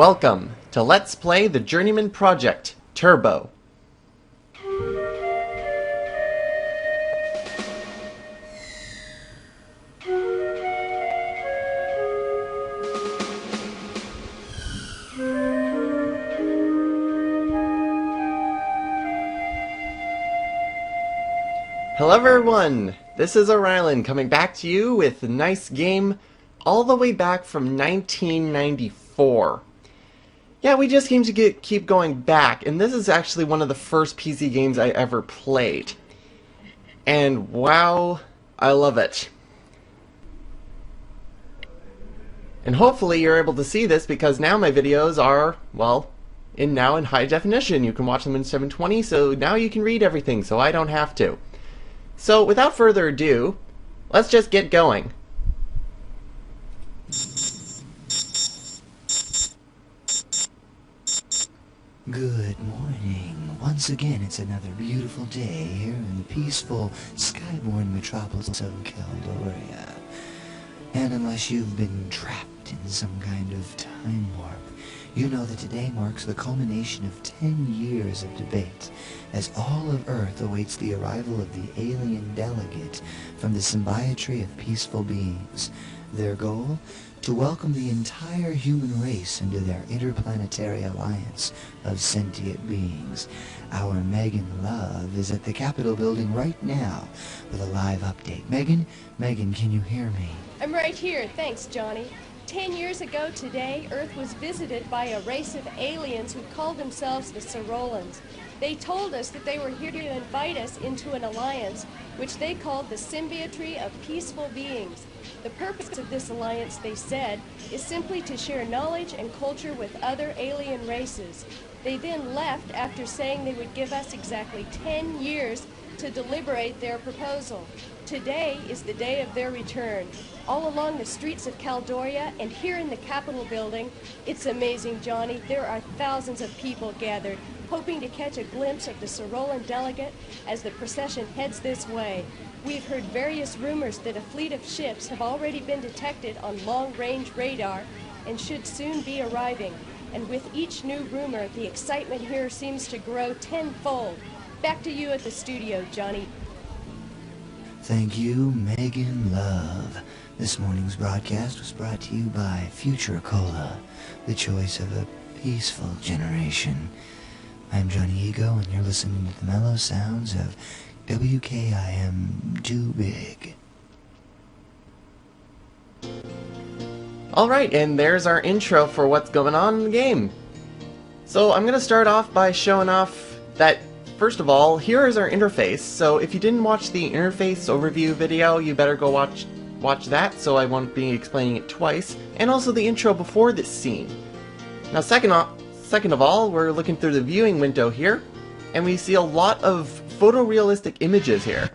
Welcome to Let's Play the Journeyman Project Turbo. Hello everyone, this is O'Rylan coming back to you with a nice game all the way back from 1994. Yeah, we just seem to keep going back, and this is actually one of the first PC games I ever played. And wow, I love it. And hopefully you're able to see this because now my videos are, well, in high definition. You can watch them in 720, so now you can read everything, so I don't have to. So without further ado, let's just get going. Good morning. Once again, it's another beautiful day here in the peaceful, skyborn metropolis of Caldoria. And unless you've been trapped in some kind of time warp, you know that today marks the culmination of 10 years of debate, as all of Earth awaits the arrival of the alien delegate from the symbiotry of peaceful beings. Their goal? To welcome the entire human race into their interplanetary alliance of sentient beings. Our Megan Love is at the Capitol building right now with a live update. Megan, can you hear me? I'm right here, thanks, Johnny. 10 years ago today, Earth was visited by a race of aliens who called themselves the Sorolans. They told us that they were here to invite us into an alliance, which they called the Symbiotry of Peaceful Beings. The purpose of this alliance, they said, is simply to share knowledge and culture with other alien races. They then left after saying they would give us exactly 10 years to deliberate their proposal. Today is the day of their return. All along the streets of Caldoria and here in the Capitol building, it's amazing, Johnny. There are thousands of people gathered, hoping to catch a glimpse of the Sorolan delegate as the procession heads this way. We've heard various rumors that a fleet of ships have already been detected on long-range radar and should soon be arriving. And with each new rumor, the excitement here seems to grow tenfold. Back to you at the studio, Johnny. Thank you, Megan Love. This morning's broadcast was brought to you by Future Cola, the choice of a peaceful generation. I'm Johnny Ego, and you're listening to the mellow sounds of WKIM Too Big. Alright, and there's our intro for what's going on in the game. So I'm going to start off by showing off that, first of all, here is our interface. So if you didn't watch the interface overview video, you better go watch that, so I won't be explaining it twice. And also the intro before this scene. Now second of all, we're looking through the viewing window here, and we see a lot of photorealistic images here.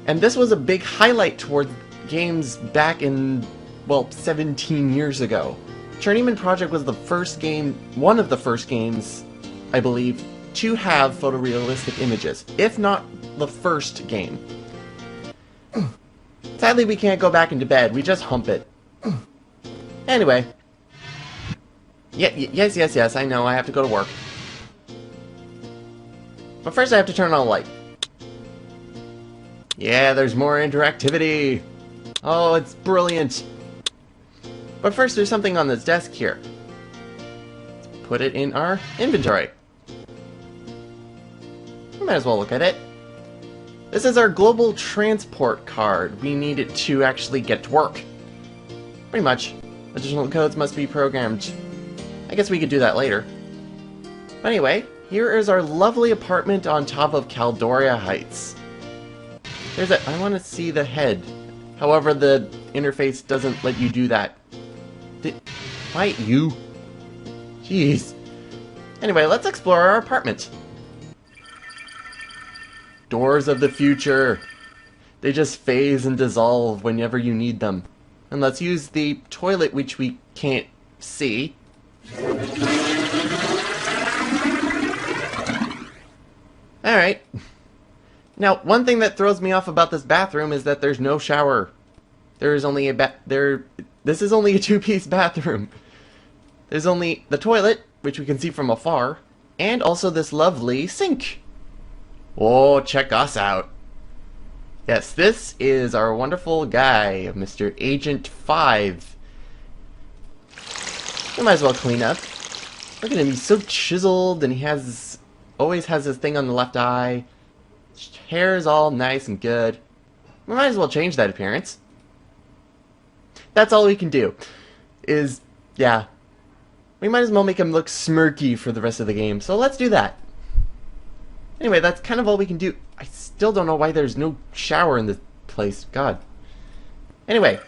And this was a big highlight towards games back in, well, 17 years ago. Journeyman Project was the first game, one of the first games, I believe, to have photorealistic images, if not the first game. Sadly, we can't go back into bed, we just hump it. Anyway. Yes, I know, I have to go to work. But first I have to turn on a light. Yeah, there's more interactivity. Oh, it's brilliant. But first there's something on this desk here. Let's put it in our inventory. We might as well look at it. This is our global transport card. We need it to actually get to work. Pretty much. Additional codes must be programmed. I guess we could do that later. But anyway, here is our lovely apartment on top of Caldoria Heights. I want to see the head. However, the interface doesn't let you do that. Why you? Jeez. Anyway, let's explore our apartment. Doors of the future. They just phase and dissolve whenever you need them. And let's use the toilet, which we can't see. Alright. Now, one thing that throws me off about this bathroom is that there's no shower. There is only a this is only a two-piece bathroom. There's only the toilet, which we can see from afar, and also this lovely sink. Oh, check us out. Yes, this is our wonderful guy, Mr. Agent 5. We might as well clean up. Look at him, he's so chiseled, and he always has his thing on the left eye. His hair's all nice and good. We might as well change that appearance. That's all we can do. Yeah. We might as well make him look smirky for the rest of the game, so let's do that. Anyway, that's kind of all we can do. I still don't know why there's no shower in this place. God. Anyway,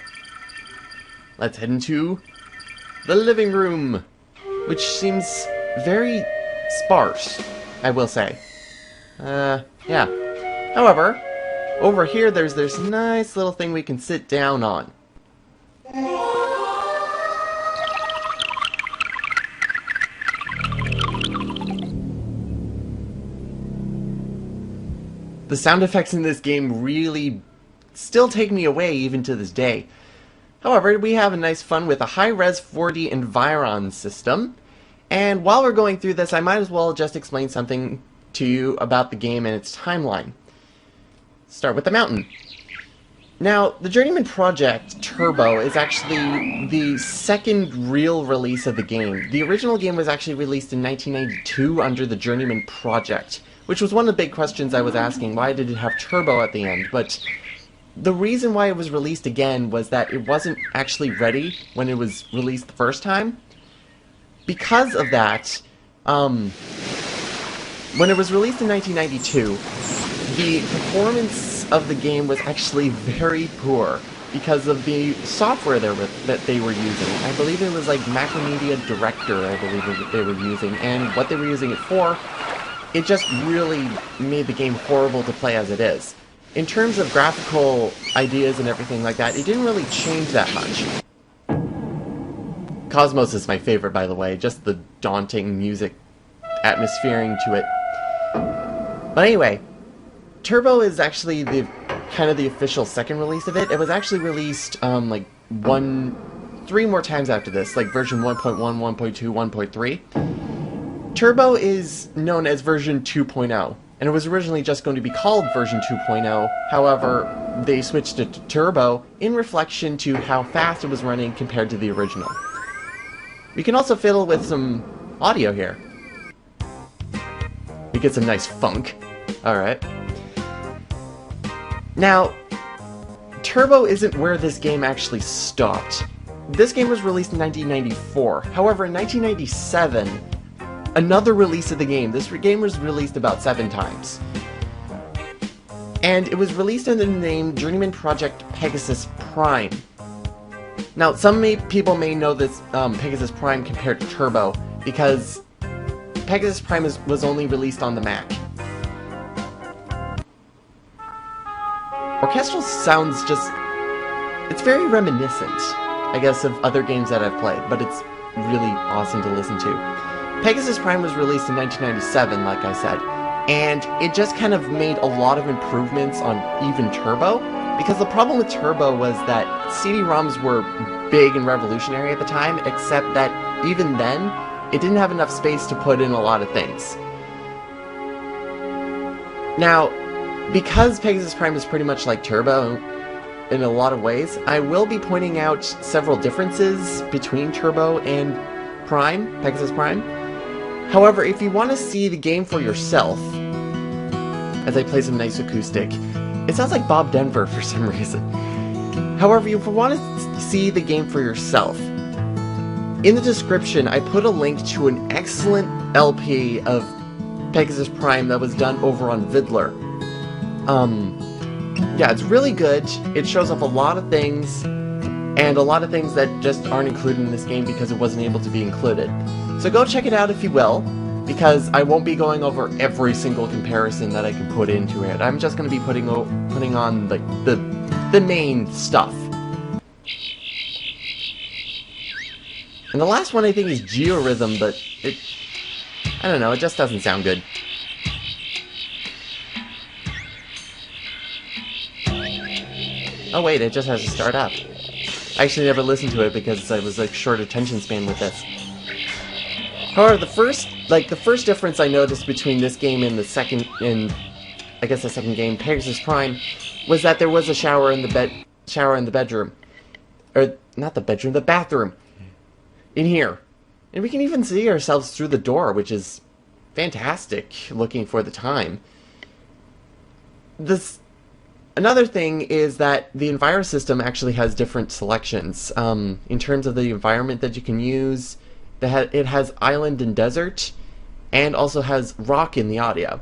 let's head into the living room, which seems very sparse, I will say. Yeah. However, over here there's this nice little thing we can sit down on. The sound effects in this game really still take me away even to this day. However, we have a nice fun with a high-res 4D environ system. And while we're going through this, I might as well just explain something to you about the game and its timeline. Start with the mountain. Now, the Journeyman Project Turbo is actually the second real release of the game. The original game was actually released in 1992 under the Journeyman Project, which was one of the big questions I was asking. Why did it have Turbo at the end? But the reason why it was released again was that it wasn't actually ready when it was released the first time. Because of that, when it was released in 1992, the performance of the game was actually very poor because of the software that they were using. I believe it was like macnbc Director, I believe that they were using, and what they were using it for, it just really made the game horrible to play as it is. In terms of graphical ideas and everything like that, it didn't really change that much. Cosmos is my favorite, by the way, just the daunting music atmosphering to it. But anyway, Turbo is actually kind of the official second release of it. It was actually released like 3 more times after this, like version 1.1, 1.2, 1.3. Turbo is known as version 2.0, and it was originally just going to be called version 2.0. However, they switched it to Turbo in reflection to how fast it was running compared to the original. We can also fiddle with some audio here. We get some nice funk. Alright. Now, Turbo isn't where this game actually stopped. This game was released in 1994. However, in 1997, another release of the game. This game was released about 7 times. And it was released under the name Journeyman Project Pegasus Prime. Now, some people may know this Pegasus Prime compared to Turbo, because Pegasus Prime was only released on the Mac. Orchestral sounds it's very reminiscent, I guess, of other games that I've played, but it's really awesome to listen to. Pegasus Prime was released in 1997, like I said, and it just kind of made a lot of improvements on even Turbo, because the problem with Turbo was that CD-ROMs were big and revolutionary at the time, except that even then, it didn't have enough space to put in a lot of things. Now, because Pegasus Prime is pretty much like Turbo in a lot of ways, I will be pointing out several differences between Turbo and Prime, Pegasus Prime. However, if you want to see the game for yourself, as I play some nice acoustic, it sounds like Bob Denver for some reason. However, if you want to see the game for yourself, in the description I put a link to an excellent LP of Pegasus Prime that was done over on Vidler. Yeah, it's really good. It shows off a lot of things, and a lot of things that just aren't included in this game because it wasn't able to be included. So go check it out if you will, because I won't be going over every single comparison that I can put into it. I'm just going to be putting on the main stuff. And the last one I think is Georhythm, but I don't know, it just doesn't sound good. Oh wait, it just has to start up. I actually never listened to it because I was like short attention span with this. However, the first difference I noticed between this game and I guess the second game, Pegasus Prime, was that there was a shower in the bedroom. Or, not the bedroom, the bathroom. In here. And we can even see ourselves through the door, which is fantastic, looking for the time. Another thing is that the Enviro system actually has different selections. In terms of the environment that you can use, it has island and desert, and also has rock in the audio.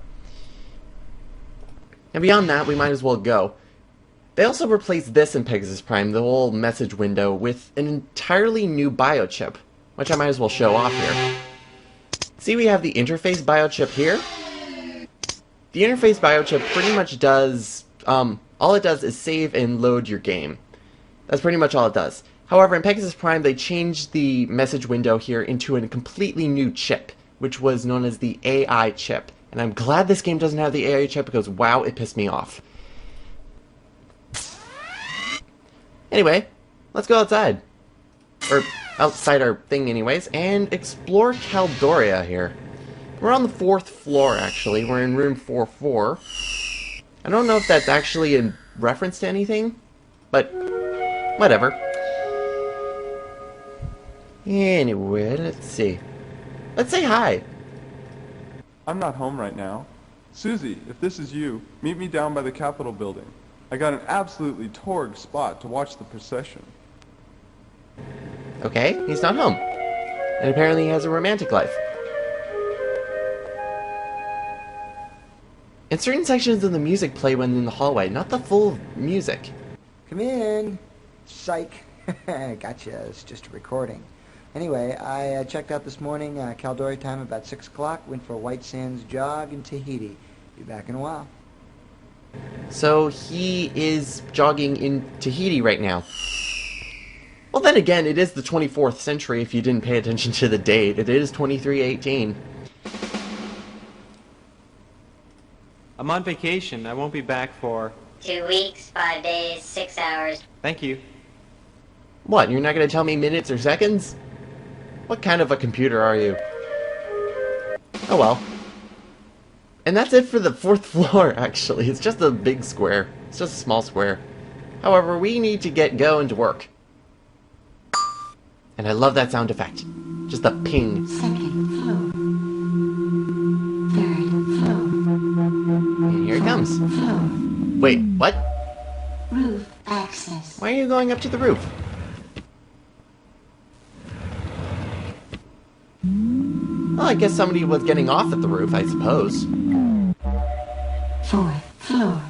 And beyond that, we might as well go. They also replaced this in Pegasus Prime, the whole message window, with an entirely new biochip, which I might as well show off here. See, we have the interface biochip here. The interface biochip pretty much does, all it does is save and load your game. That's pretty much all it does. However, in Pegasus Prime, they changed the message window here into a completely new chip, which was known as the AI chip. And I'm glad this game doesn't have the AI chip because, wow, it pissed me off. Anyway, let's go outside. Or outside our thing anyways, and explore Caldoria here. We're on the 4th floor, actually. We're in room 44. I don't know if that's actually in reference to anything, but whatever. Anyway, let's see. Let's say hi. I'm not home right now. Susie, if this is you, meet me down by the Capitol building. I got an absolutely torrid spot to watch the procession. Okay, he's not home. And apparently he has a romantic life. And certain sections of the music play when in the hallway, not the full music. Come in. Psych. Gotcha. It's just a recording. Anyway, I checked out this morning, Caldori time about 6 o'clock. Went for a White Sands jog in Tahiti. Be back in a while. So he is jogging in Tahiti right now. Well, then again, it is the 24th century if you didn't pay attention to the date. It is 2318. I'm on vacation. I won't be back for... 2 weeks, 5 days, 6 hours. Thank you. What, you're not going to tell me minutes or seconds? What kind of a computer are you? Oh well. And that's it for the 4th floor, actually. It's just a big square. It's just a small square. However, we need to get going to work. And I love that sound effect. Just a ping. Second floor. Third floor. And here it comes. Floor. Wait, what? Roof access. Why are you going up to the roof? Well, I guess somebody was getting off at the roof, I suppose. 4th floor.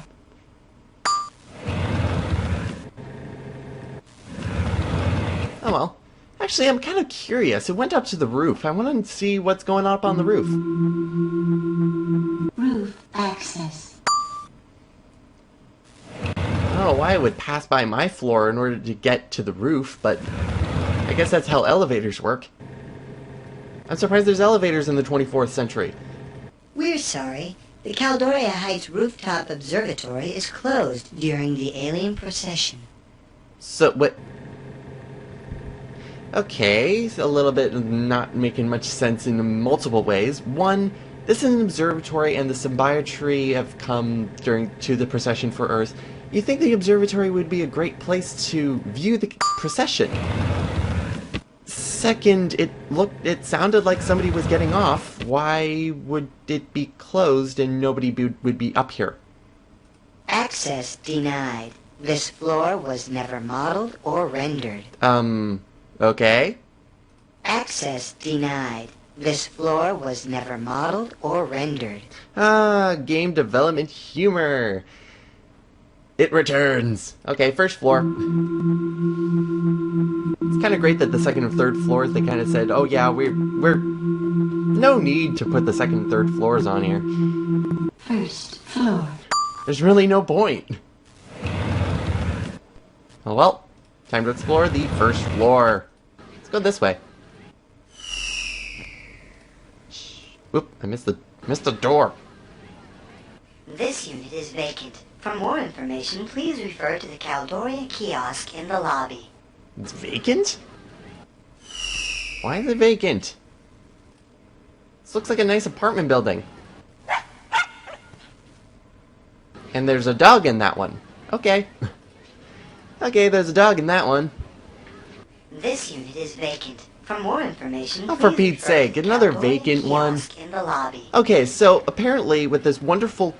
Oh well. Actually, I'm kind of curious. It went up to the roof. I want to see what's going on up on the roof. Roof access. I don't know why it would pass by my floor in order to get to the roof, but I guess that's how elevators work. I'm surprised there's elevators in the 24th century. We're sorry. The Caldoria Heights Rooftop Observatory is closed during the alien procession. So, what? Okay, a little bit not making much sense in multiple ways. One, this is an observatory and the symbiotree have come to the procession for Earth. You think the observatory would be a great place to view the procession. Second, it sounded like somebody was getting off. Why would it be closed and nobody would be up here? Access denied. This floor was never modeled or rendered. Okay. Access denied. This floor was never modeled or rendered. Ah, game development humor. It returns. Okay, 1st floor. It's kind of great that the 2nd and 3rd floors, they kind of said, oh yeah, we're no need to put the 2nd and 3rd floors on here. 1st floor. There's really no point. Oh well, time to explore the 1st floor. Let's go this way. Whoop, I missed the door. This unit is vacant. For more information, please refer to the Caldoria kiosk in the lobby. It's vacant? Why is it vacant? This looks like a nice apartment building. And there's a dog in that one. Okay. Okay, there's a dog in that one. This unit is vacant. For more information, Oh, for please Pete's refer to sake, the another Caldorian vacant one. kiosk in the lobby. Okay, so apparently with this wonderful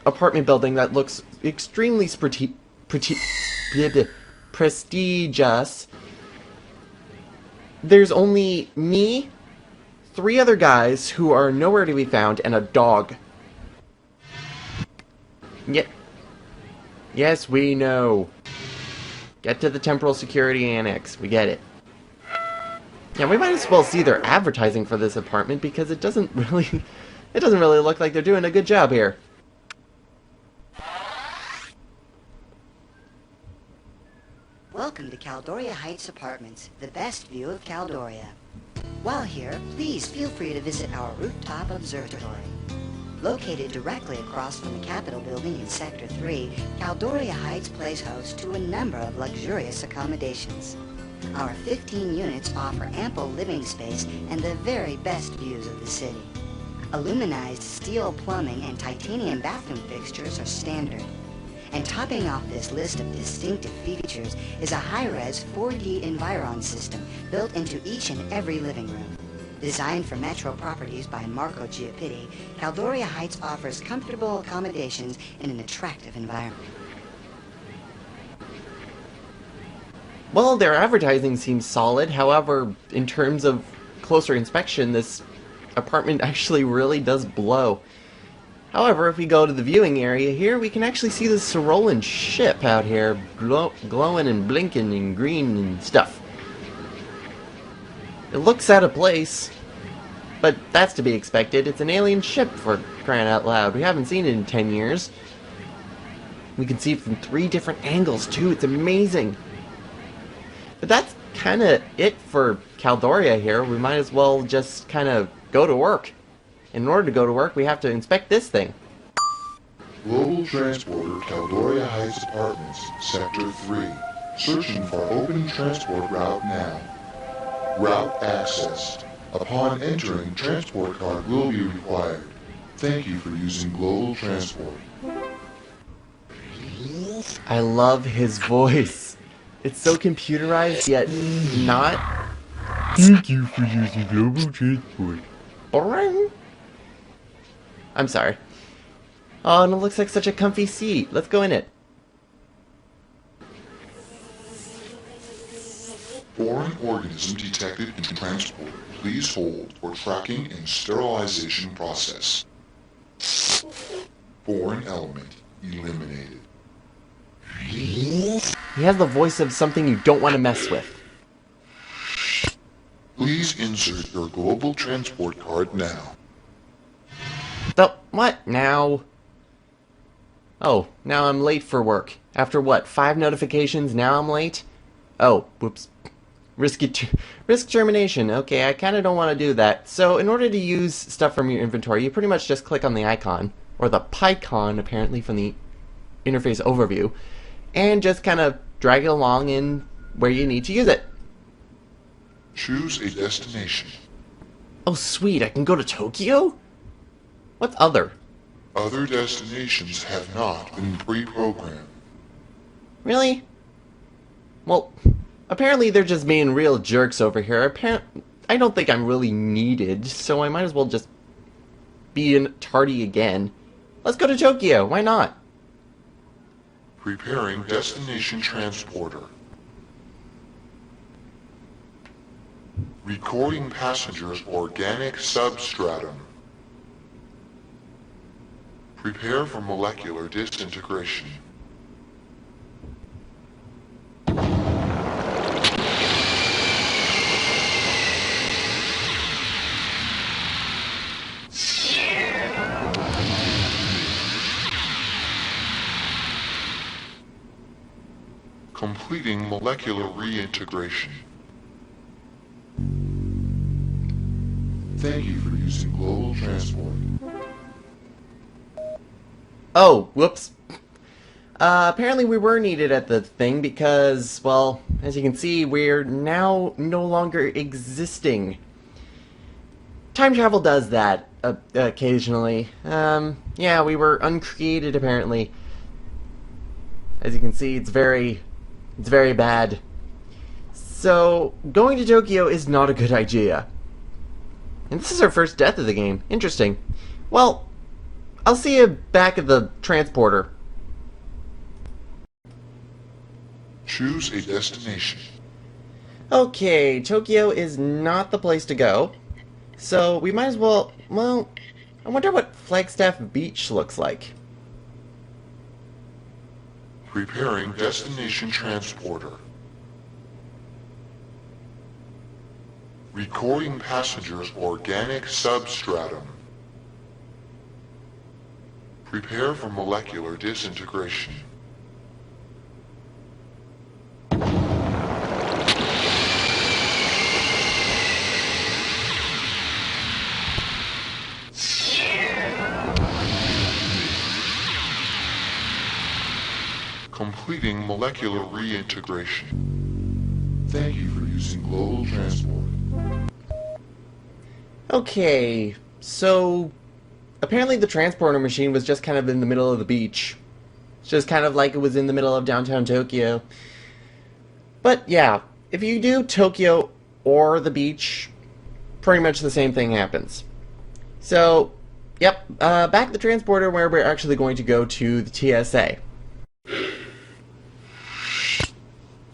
apartment building that looks extremely prestigious, there's only me, 3 other guys who are nowhere to be found, and a dog. Yes, we know. Get to the temporal security annex. We get it. Yeah, we might as well see their advertising for this apartment because it doesn't really look like they're doing a good job here. Welcome to Caldoria Heights Apartments, the best view of Caldoria. While here, please feel free to visit our rooftop observatory. Located directly across from the Capitol building in Sector 3, Caldoria Heights plays host to a number of luxurious accommodations. Our 15 units offer ample living space and the very best views of the city. Aluminized steel plumbing and titanium bathroom fixtures are standard. And topping off this list of distinctive features is a high-res 4D Environ system built into each and every living room. Designed for metro properties by Marco Giappitti, Caldoria Heights offers comfortable accommodations in an attractive environment. Well, their advertising seems solid. However, in terms of closer inspection, this apartment actually really does blow. However, if we go to the viewing area here, we can actually see the Cyrolan ship out here glowing and blinking and green and stuff. It looks out of place, but that's to be expected. It's an alien ship, for crying out loud. We haven't seen it in 10 years. We can see it from 3 different angles, too. It's amazing. But that's kind of it for Caldoria here. We might as well just kind of go to work. In order to go to work, we have to inspect this thing. Global Transporter, Caldoria Heights Apartments, Sector 3. Searching for open transport route now. Route accessed. Upon entering, transport card will be required. Thank you for using Global Transport. I love his voice. It's so computerized, yet not. Thank you for using Global Transport. Boring. I'm sorry. Oh, and it looks like such a comfy seat. Let's go in it. Foreign organism detected in transport. Please hold for tracking and sterilization process. Foreign element eliminated. He has the voice of something you don't want to mess with. Please insert your global transport card now. What now? Oh, now I'm late for work. After what, 5 notifications, now I'm late? Oh, whoops. Risk termination. Okay, I kind of don't want to do that. So in order to use stuff from your inventory, you pretty much just click on the icon, or the PyCon apparently from the interface overview, and just kind of drag it along in where you need to use it. Choose a destination. Oh sweet, I can go to Tokyo? What's other? Other destinations have not been pre-programmed. Really? Well, apparently they're just being real jerks over here. I don't think I'm really needed, so I might as well just be in tardy again. Let's go to Tokyo, why not? Preparing destination transporter. Recording passengers organic substratum. Prepare for molecular disintegration. Completing molecular reintegration. Thank you for using Global Transport. Oh, whoops. Apparently we were needed at the thing because, well, as you can see, we're now no longer existing. time travel does that occasionally. Yeah, we were uncreated apparently. As you can see, it's very bad. So, going to Tokyo is not a good idea. And this is our first death of the game. Interesting. Well, I'll see you back at the transporter. Choose a destination. Okay, Tokyo is not the place to go. So, we might as well I wonder what Flagstaff Beach looks like. Preparing destination transporter. Recording passengers organic substratum. Prepare for molecular disintegration. Completing molecular reintegration. Thank you for using global transport. Okay, so apparently the transporter machine was just kind of in the middle of the beach. It's just kind of like it was in the middle of downtown Tokyo. But yeah, if you do Tokyo or the beach, pretty much the same thing happens. So, yep, back at the transporter where we're actually going to go to the TSA.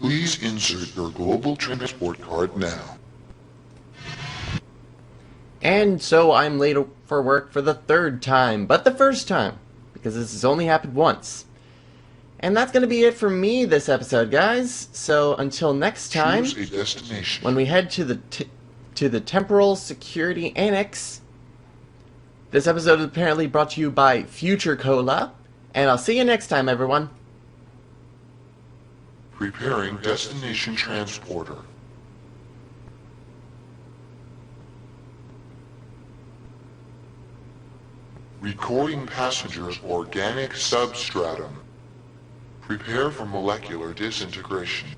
Please insert your global transport card now. And so I'm late for work for the third time, but the first time, because this has only happened once. And that's going to be it for me this episode, guys. So until next time, Choose a destination. when we head to the Temporal Security Annex, this episode is apparently brought to you by Future Cola, and I'll see you next time, everyone. Preparing destination transporter. Recording passengers organic substratum. Prepare for molecular disintegration.